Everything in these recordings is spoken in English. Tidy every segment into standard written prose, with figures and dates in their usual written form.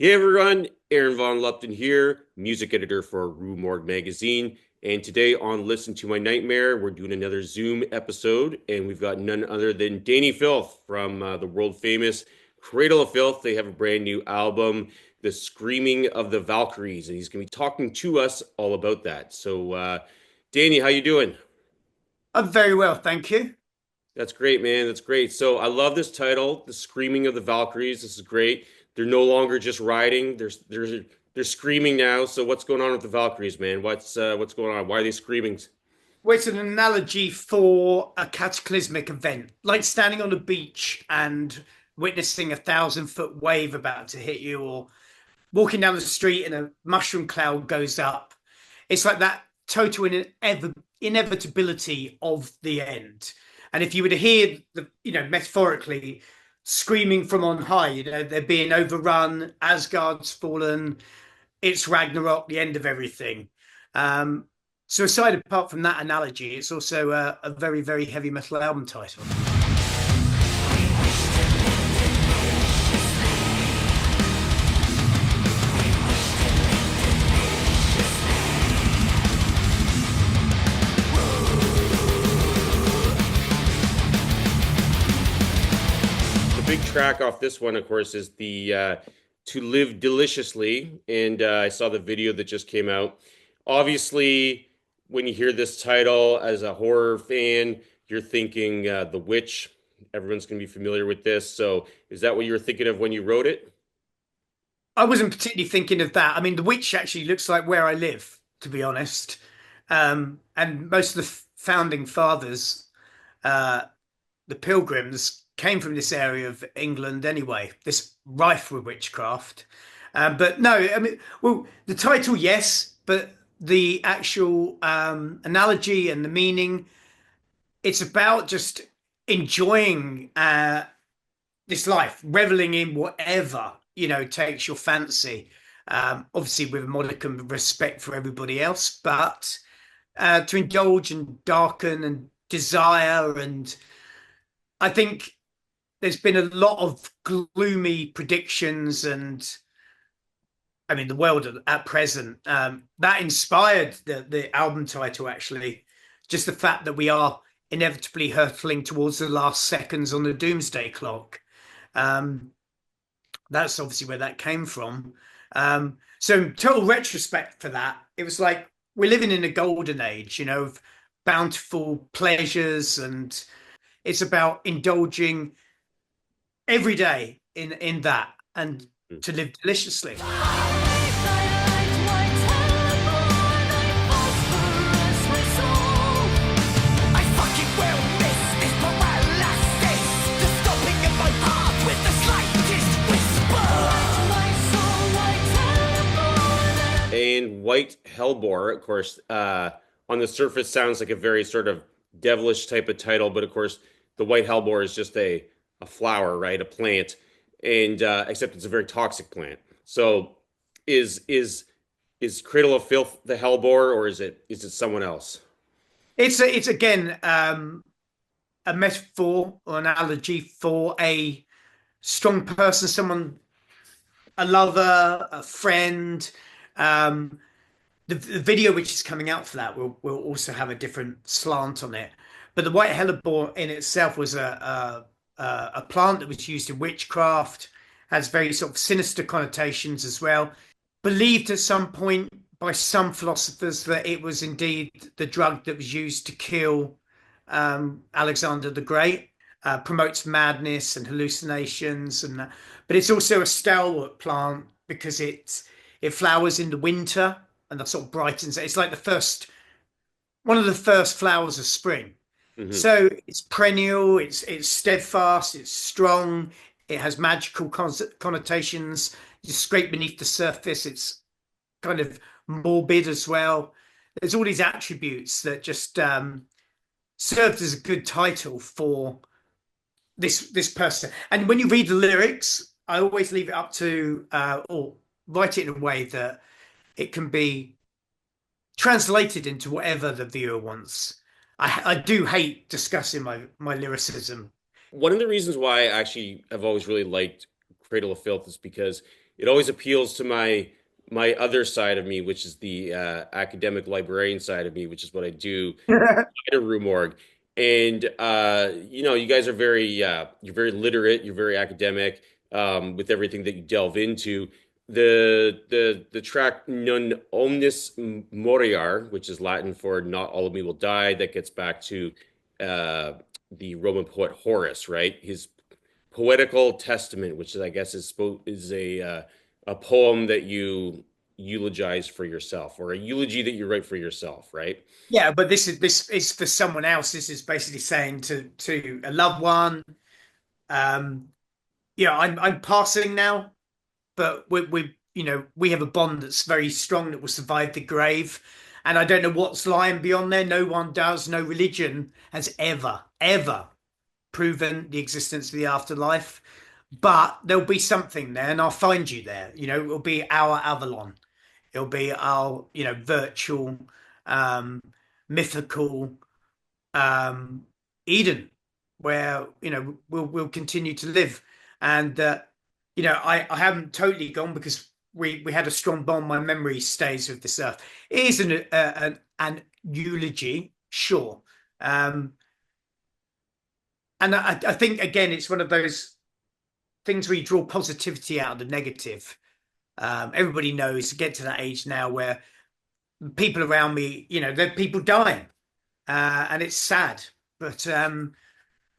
Hey everyone, Aaron Von Lupton here, music editor for RUE Morgue magazine. And today on Listen to My Nightmare, we're doing another Zoom episode, and we've got none other than DANI FILTH from the world famous Cradle of Filth. They have a brand new album, The Screaming of the Valkyries, and he's going to be talking to us all about that. So, DANI, how you doing? I'm very well, thank you. That's great, man. That's great. So I love this title, The Screaming of the Valkyries. This is great. They're no longer just riding. They're screaming now. So what's going on with the Valkyries, man? What's going on? Why are they screaming? Well, it's an analogy for a cataclysmic event, like standing on a beach and witnessing a 1,000-foot wave about to hit you, or walking down the street and a mushroom cloud goes up. It's like that total inevitability of the end. And if you were to hear metaphorically, screaming from on high, they're being overrun, Asgard's fallen, it's Ragnarok, the end of everything. Um, so apart from that analogy, it's also a very, very heavy metal album title. The big track off this one, of course, is the To Live Deliciously. And I saw the video that just came out. Obviously, when you hear this title as a horror fan, you're thinking The Witch. Everyone's going to be familiar with this. So is that what you were thinking of when you wrote it? I wasn't particularly thinking of that. I mean, the witch actually looks like where I live, to be honest. And most of the founding fathers, uh, the pilgrims, came from this area of England anyway, this rife with witchcraft. But no, I mean, well, the title, yes, but the actual analogy and the meaning, it's about just enjoying this life, reveling in whatever, takes your fancy. Obviously, with a modicum of respect for everybody else, but to indulge and darken and desire. And I think there's been a lot of gloomy predictions and I mean the world at present that inspired the album title actually, just the fact that we are inevitably hurtling towards the last seconds on the doomsday clock. um that's obviously where that came from. So in total retrospect for that, it was like we're living in a golden age, of bountiful pleasures, and it's about indulging every day in that and to live deliciously. And White Hellbore, of course, on the surface sounds like a very sort of devilish type of title, but of course, the White Hellbore is just a flower, right? A plant, and except it's a very toxic plant. So, is Cradle of Filth the Hellbore, or is it someone else? It's again a metaphor or analogy for a strong person, someone, a lover, a friend. Um, the video which is coming out for that will also have a different slant on it. But the white hellebore in itself was a plant that was used in witchcraft, has very sort of sinister connotations as well. Believed at some point by some philosophers that it was indeed the drug that was used to kill Alexander the Great. Promotes madness and hallucinations, and that. But it's also a stalwart plant because it flowers in the winter and that sort of brightens it. It's like one of the first flowers of spring. Hmm. So it's perennial, it's steadfast, it's strong, it has magical connotations. You scrape beneath the surface, it's kind of morbid as well. There's all these attributes that just served as a good title for this person. And when you read the lyrics, I always leave it up to or write it in a way that it can be translated into whatever the viewer wants. I do hate discussing my lyricism. One of the reasons why I actually have always really liked Cradle of Filth is because it always appeals to my other side of me, which is the academic librarian side of me, which is what I do at a RUE morgue. And you guys are you're very literate, you're very academic with everything that you delve into. The track Non Omnis Moriar, which is Latin for "Not all of me will die," that gets back to uh, the Roman poet Horace, right? His poetical testament, which is, I guess, is a poem that you eulogize for yourself, or a eulogy that you write for yourself, right? Yeah, but this is for someone else. This is basically saying to a loved one, um, yeah, I'm passing now, but we have a bond that's very strong that will survive the grave. And I don't know what's lying beyond there. No one does. No religion has ever proven the existence of the afterlife. But there'll be something there, and I'll find you there. It'll be our Avalon. It'll be our, virtual, um, mythical, um, Eden, where we'll continue to live. And I haven't totally gone because we had a strong bond. My memory stays with this earth. It is an eulogy, sure, and I think again it's one of those things where you draw positivity out of the negative. Everybody knows to get to that age now where people around me, there are people dying, and it's sad, but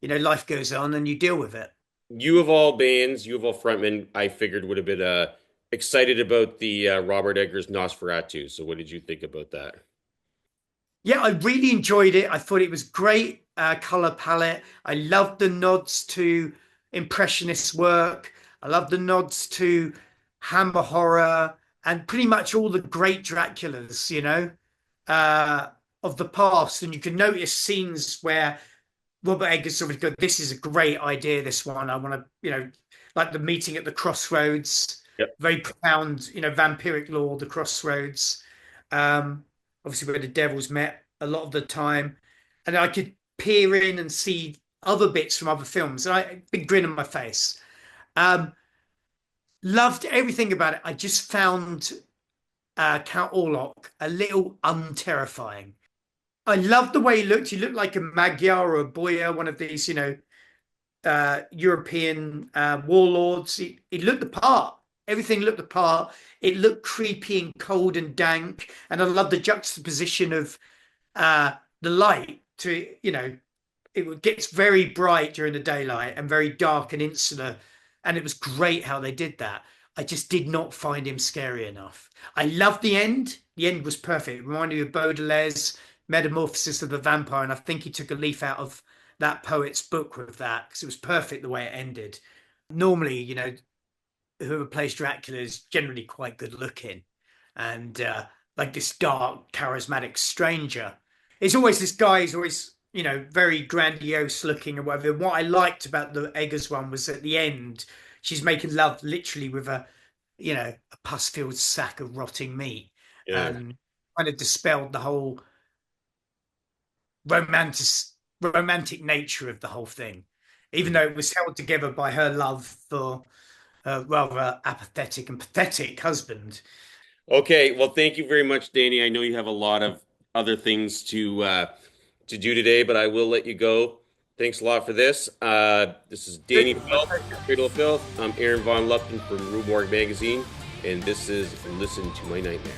life goes on and you deal with it. You of all bands, you of all frontmen, I figured would have been excited about the Robert Eggers Nosferatu. So, what did you think about that? Yeah, I really enjoyed it. I thought it was great color palette. I loved the nods to impressionist work. I loved the nods to Hammer horror and pretty much all the great Draculas, uh, of the past. And you can notice scenes where Robert Eggers sort of go, "This is a great idea. This one, I want to, like the meeting at the crossroads, Yep. very profound, vampiric lore, the crossroads, um, obviously where the devils met a lot of the time, and I could peer in and see other bits from other films, and I big grin on my face. Um, Loved everything about it. I just found Count Orlok a little unterrifying. I loved the way he looked. He looked like a Magyar or a Boyar, one of these, European warlords. He looked the part. Everything looked the part. It looked creepy and cold and dank. And I love the juxtaposition of the light to, it gets very bright during the daylight and very dark and insular. And it was great how they did that. I just did not find him scary enough. I loved the end. The end was perfect. It reminded me of Baudelaire's Metamorphosis of the Vampire. And I think he took a leaf out of that poet's book with that because it was perfect the way it ended. Normally, whoever plays Dracula is generally quite good looking and like this dark, charismatic stranger. It's always this guy who's always, very grandiose looking and whatever. And what I liked about the Eggers one was at the end, she's making love literally with a pus-filled sack of rotting meat. Yeah. Kind of dispelled the whole romantic romantic nature of the whole thing, even though it was held together by her love for a rather apathetic and pathetic husband. Okay. Well, thank you very much, Danny. I know you have a lot of other things to do today, but I will let you go. Thanks a lot for this. This is Danny Filth, Cradle of Filth. I'm Aaron Von Lupton from RUE Morgue Magazine, and this is Listen to My Nightmare.